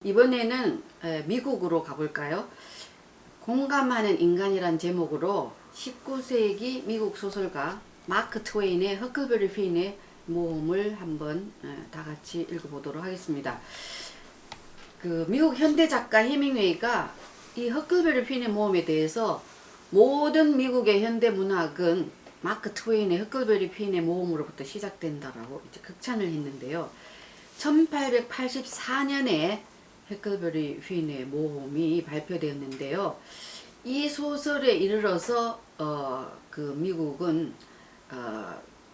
이번에는 미국으로 가볼까요? 공감하는 인간이란 제목으로 19세기 미국 소설가 마크 트웨인의 허클베리 핀의 모험을 한번 다 같이 읽어보도록 하겠습니다. 그 미국 현대 작가 해밍웨이가 이 허클베리 핀의 모험에 대해서 모든 미국의 현대 문학은 마크 트웨인의 허클베리 핀의 모험으로부터 시작된다라고 이제 극찬을 했는데요. 1884년에 허클베리 핀의 모험이 발표되었는데요. 이 소설에 이르러서 그 미국은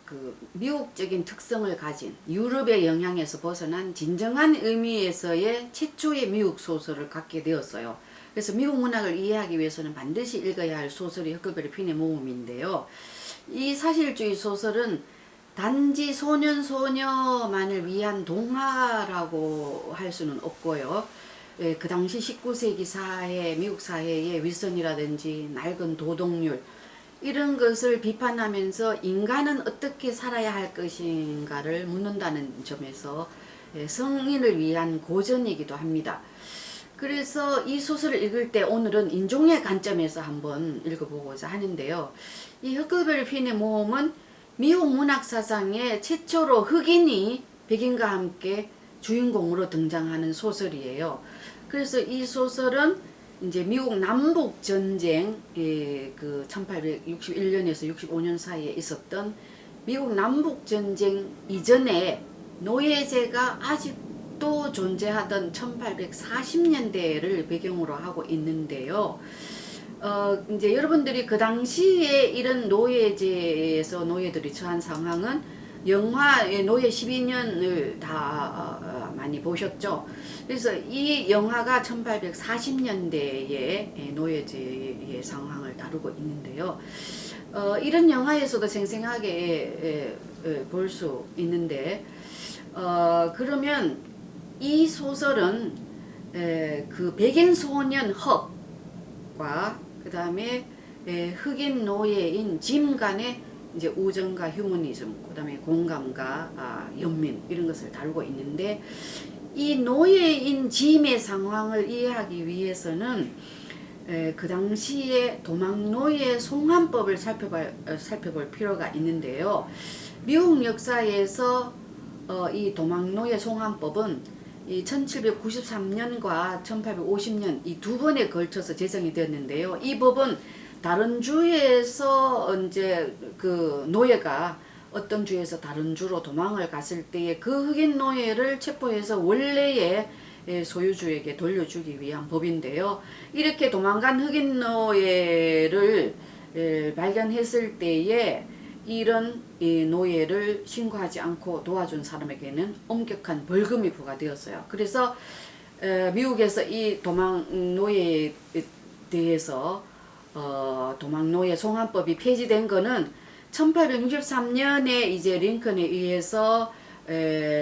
그 미국적인 특성을 가진 유럽의 영향에서 벗어난 진정한 의미에서의 최초의 미국 소설을 갖게 되었어요. 그래서 미국 문학을 이해하기 위해서는 반드시 읽어야 할 소설이 허클베리 핀의 모험인데요. 이 사실주의 소설은 단지 소년 소녀만을 위한 동화라고 할 수는 없고요. 그 당시 19세기 사회, 미국 사회의 위선이라든지 낡은 도덕률 이런 것을 비판하면서 인간은 어떻게 살아야 할 것인가를 묻는다는 점에서 성인을 위한 고전이기도 합니다. 그래서 이 소설을 읽을 때 오늘은 인종의 관점에서 한번 읽어보고자 하는데요. 이 허클베리 핀의 모험은 미국 문학 사상에 최초로 흑인이 백인과 함께 주인공으로 등장하는 소설이에요. 그래서 이 소설은 이제 미국 남북 전쟁 그 1861년에서 65년 사이에 있었던 미국 남북 전쟁 이전에 노예제가 아직도 존재하던 1840년대를 배경으로 하고 있는데요. 이제 여러분들이 그 당시에 이런 노예제에서 노예들이 처한 상황은 영화의 노예 12년을 다 많이 보셨죠. 그래서 이 영화가 1840년대의 노예제의 상황을 다루고 있는데요. 이런 영화에서도 생생하게 볼 수 있는데 그러면 이 소설은 그 백인 소년 헉과 그 다음에 흑인 노예인 짐 간의 이제 우정과 휴머니즘, 그 다음에 공감과 연민 이런 것을 다루고 있는데 이 노예인 짐의 상황을 이해하기 위해서는 그 당시에 도망노예 송환법을 살펴볼 필요가 있는데요. 미국 역사에서 이 도망노예 송환법은 이 1793년과 1850년 이 두 번에 걸쳐서 제정이 되었는데요. 이 법은 다른 주에서 이제 그 노예가 어떤 주에서 다른 주로 도망을 갔을 때에 그 흑인 노예를 체포해서 원래의 소유주에게 돌려주기 위한 법인데요. 이렇게 도망간 흑인 노예를 발견했을 때에 이런 노예를 신고하지 않고 도와준 사람에게는 엄격한 벌금이 부과되었어요. 그래서 미국에서 이 도망노예에 대해서 도망노예 송환법이 폐지된 거는 1863년에 이제 링컨에 의해서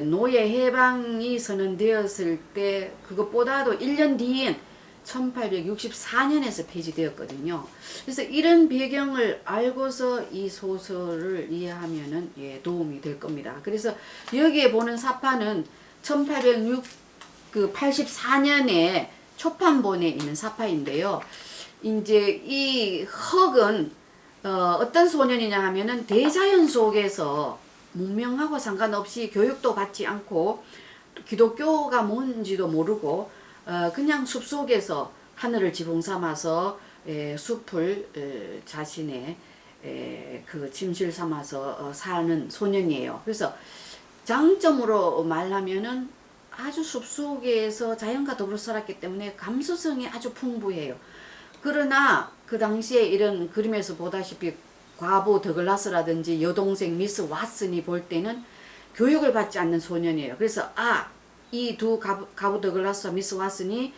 노예 해방이 선언되었을 때 그것보다도 1년 뒤인 1864년에서 폐지되었거든요. 그래서 이런 배경을 알고서 이 소설을 이해하면은 도움이 될 겁니다. 그래서 여기에 보는 사파는 1884년에 초판본에 있는 사파인데요. 이제 이 헉은 어떤 소년이냐 하면은 대자연 속에서 문명하고 상관없이 교육도 받지 않고 기독교가 뭔지도 모르고 그냥 숲속에서 하늘을 지붕 삼아서 숲을 자신의 그 침실 삼아서 사는 소년이에요. 그래서 장점으로 말하면은 아주 숲속에서 자연과 더불어 살았기 때문에 감수성이 아주 풍부해요. 그러나 그 당시에 이런 그림에서 보다시피 과부 더글라스라든지 여동생 미스 왓슨이 볼 때는 교육을 받지 않는 소년이에요. 그래서 이 두 가부 더글라스와 미스 왓슨이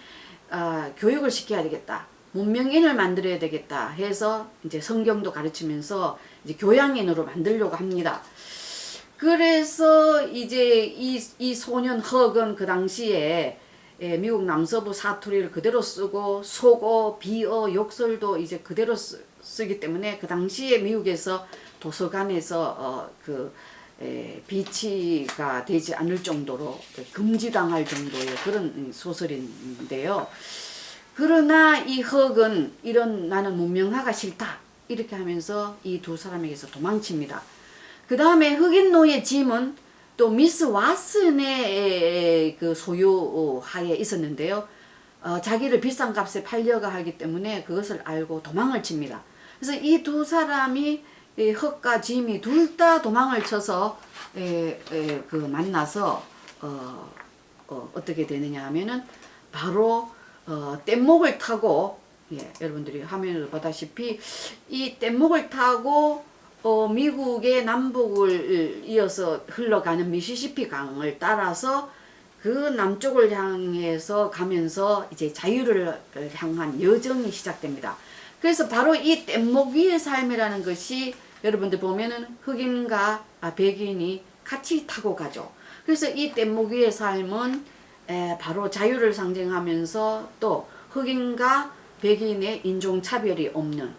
교육을 시켜야 되겠다. 문명인을 만들어야 되겠다 해서 이제 성경도 가르치면서 이제 교양인으로 만들려고 합니다. 그래서 이제 이 소년 헉은 그 당시에 미국 남서부 사투리를 그대로 쓰고 속어, 비어, 욕설도 이제 그대로 쓰기 때문에 그 당시에 미국에서 도서관에서 비치가 되지 않을 정도로 금지당할 정도의 그런 소설인데요. 그러나 이 헉은 이런 나는 문명화가 싫다 이렇게 하면서 이 두 사람에게서 도망칩니다. 그 다음에 흑인 노예 짐은 또 미스 왓슨의 그 소유하에 있었는데요. 자기를 비싼 값에 팔려가 하기 때문에 그것을 알고 도망을 칩니다. 그래서 이 두 사람이 흑과 짐이 둘 다 도망을 쳐서 만나서 어떻게 되느냐 하면은 바로 뗏목을 타고 여러분들이 화면에도 보다시피 이 뗏목을 타고 미국의 남북을 이어서 흘러가는 미시시피 강을 따라서 그 남쪽을 향해서 가면서 이제 자유를 향한 여정이 시작됩니다. 그래서 바로 이 뗏목 위의 삶이라는 것이 여러분들 보면은 흑인과 백인이 같이 타고 가죠. 그래서 이 뗏목 위의 삶은 바로 자유를 상징하면서 또 흑인과 백인의 인종차별이 없는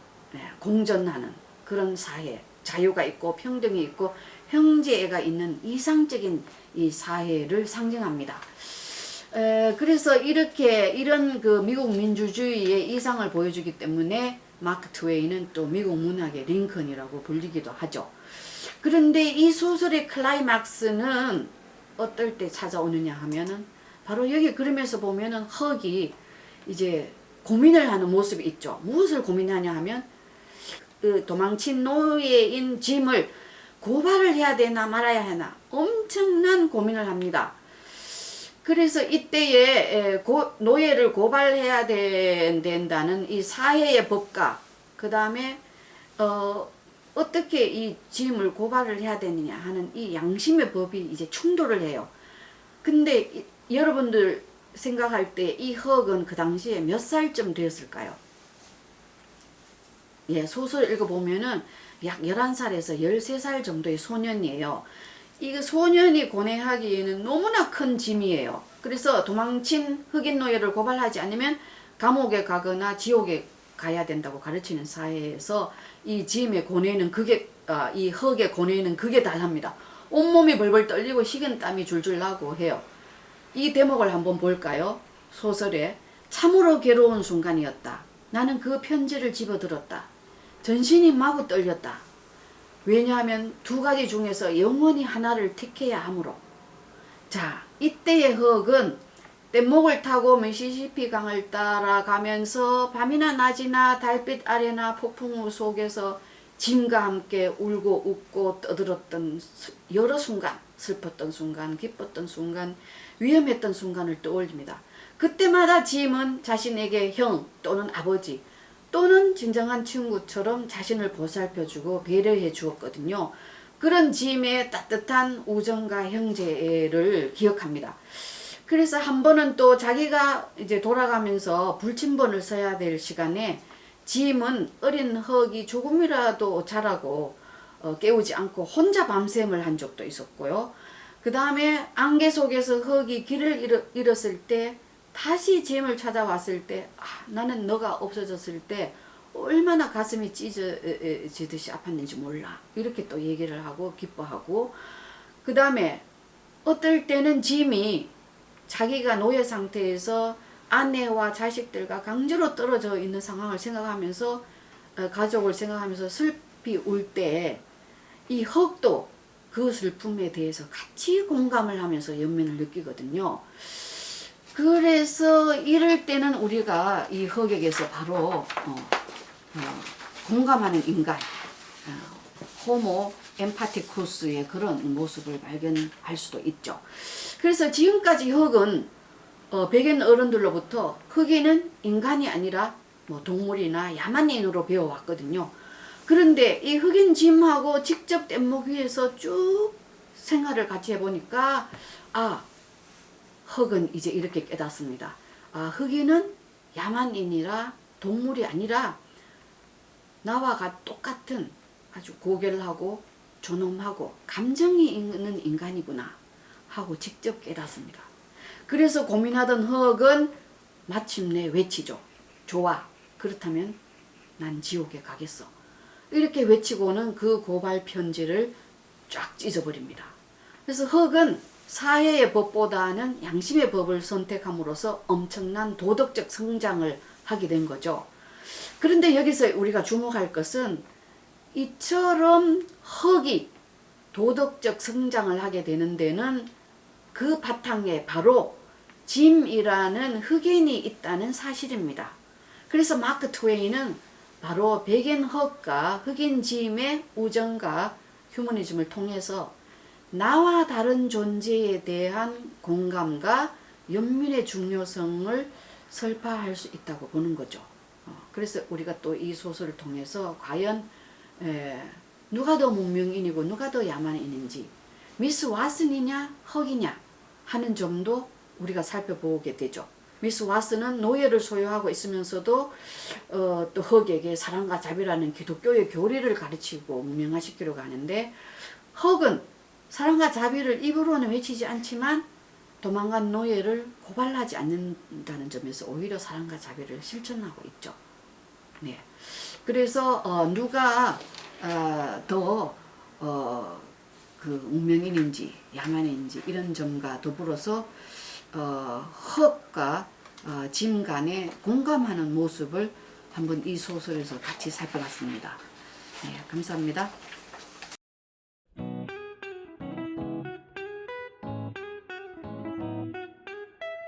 공존하는 그런 사회, 자유가 있고 평등이 있고 형제애가 있는 이상적인 이 사회를 상징합니다. 그래서 이런 그 미국 민주주의의 이상을 보여주기 때문에 마크 트웨인은 또 미국 문학의 링컨이라고 불리기도 하죠. 그런데 이 소설의 클라이막스는 어떨 때 찾아오느냐 하면은 바로 여기 그림에서 보면은 헉이 이제 고민을 하는 모습이 있죠. 무엇을 고민하냐 하면 그 도망친 노예인 짐을 고발을 해야 되나 말아야 하나 엄청난 고민을 합니다. 그래서 이때에 노예를 고발해야 된다는 이 사회의 법과 그 다음에 어떻게 이 짐을 고발을 해야 되느냐 하는 이 양심의 법이 이제 충돌을 해요. 근데 여러분들 생각할 때 이 헉은 그 당시에 몇 살쯤 되었을까요? 소설 읽어보면은 약 11살에서 13살 정도의 소년이에요. 이 소년이 고뇌하기에는 너무나 큰 짐이에요. 그래서 도망친 흑인 노예를 고발하지 않으면 감옥에 가거나 지옥에 가야 된다고 가르치는 사회에서 이 짐의 고뇌는 이 흑의 고뇌는 극에 달합니다. 온몸이 벌벌 떨리고 식은땀이 줄줄 나고 해요. 이 대목을 한번 볼까요? 소설에 참으로 괴로운 순간이었다. 나는 그 편지를 집어들었다. 전신이 마구 떨렸다. 왜냐하면 두 가지 중에서 영원히 하나를 택해야 하므로. 자, 이때의 흑은 뗏목을 타고 미시시피 강을 따라가면서 밤이나 낮이나 달빛 아래나 폭풍우 속에서 짐과 함께 울고 웃고 떠들었던 여러 순간, 슬펐던 순간, 기뻤던 순간, 위험했던 순간을 떠올립니다. 그때마다 짐은 자신에게 형 또는 아버지 또는 진정한 친구처럼 자신을 보살펴주고 배려해 주었거든요. 그런 짐의 따뜻한 우정과 형제를 기억합니다. 그래서 한 번은 또 자기가 이제 돌아가면서 불침번을 써야 될 시간에 짐은 어린 흑이 조금이라도 자라고 깨우지 않고 혼자 밤샘을 한 적도 있었고요. 그 다음에 안개 속에서 흑이 길을 잃었을 때 다시 짐을 찾아왔을 때 나는 너가 없어졌을 때 얼마나 가슴이 찢어지듯이 아팠는지 몰라. 이렇게 또 얘기를 하고 기뻐하고 그 다음에 어떨 때는 짐이 자기가 노예 상태에서 아내와 자식들과 강제로 떨어져 있는 상황을 생각하면서 가족을 생각하면서 슬피 울 때 이 흑도 그 슬픔에 대해서 같이 공감을 하면서 연민을 느끼거든요. 그래서 이럴 때는 우리가 이 흑에게서 바로 공감하는 인간, 호모 엠파티쿠스의 그런 모습을 발견할 수도 있죠. 그래서 지금까지 흑은 백인 어른들로부터 흑인은 인간이 아니라 동물이나 야만인으로 배워왔거든요. 그런데 이 흑인 짐하고 직접 뗏목 위에서 쭉 생활을 같이 해보니까 흑은 이제 이렇게 깨닫습니다. 흑인은 야만인이라 동물이 아니라 나와 똑같은 아주 고결하고 존엄하고 감정이 있는 인간이구나 하고 직접 깨닫습니다. 그래서 고민하던 흑은 마침내 외치죠. 좋아. 그렇다면 난 지옥에 가겠어. 이렇게 외치고는 그 고발 편지를 쫙 찢어버립니다. 그래서 흑은 사회의 법보다는 양심의 법을 선택함으로써 엄청난 도덕적 성장을 하게 된 거죠. 그런데 여기서 우리가 주목할 것은 이처럼 흑이 도덕적 성장을 하게 되는 데는 그 바탕에 바로 짐이라는 흑인이 있다는 사실입니다. 그래서 마크 트웨인은 바로 백인 흑과 흑인 짐의 우정과 휴머니즘을 통해서 나와 다른 존재에 대한 공감과 연민의 중요성을 설파할 수 있다고 보는 거죠. 그래서 우리가 또 이 소설을 통해서 과연 누가 더 문명인이고 누가 더 야만인인지, 미스 왓슨이냐 흑이냐 하는 점도 우리가 살펴보게 되죠. 미스 왓슨은 노예를 소유하고 있으면서도 또 흑에게 사랑과 자비라는 기독교의 교리를 가르치고 문명화시키려고 하는데, 흑은 사랑과 자비를 입으로는 외치지 않지만 도망간 노예를 고발하지 않는다는 점에서 오히려 사랑과 자비를 실천하고 있죠. 네. 그래서 누가 더 그 운명인인지 야만인지 이런 점과 더불어서 흑과 짐 간의 공감하는 모습을 한번 이 소설에서 같이 살펴봤습니다. 네, 감사합니다.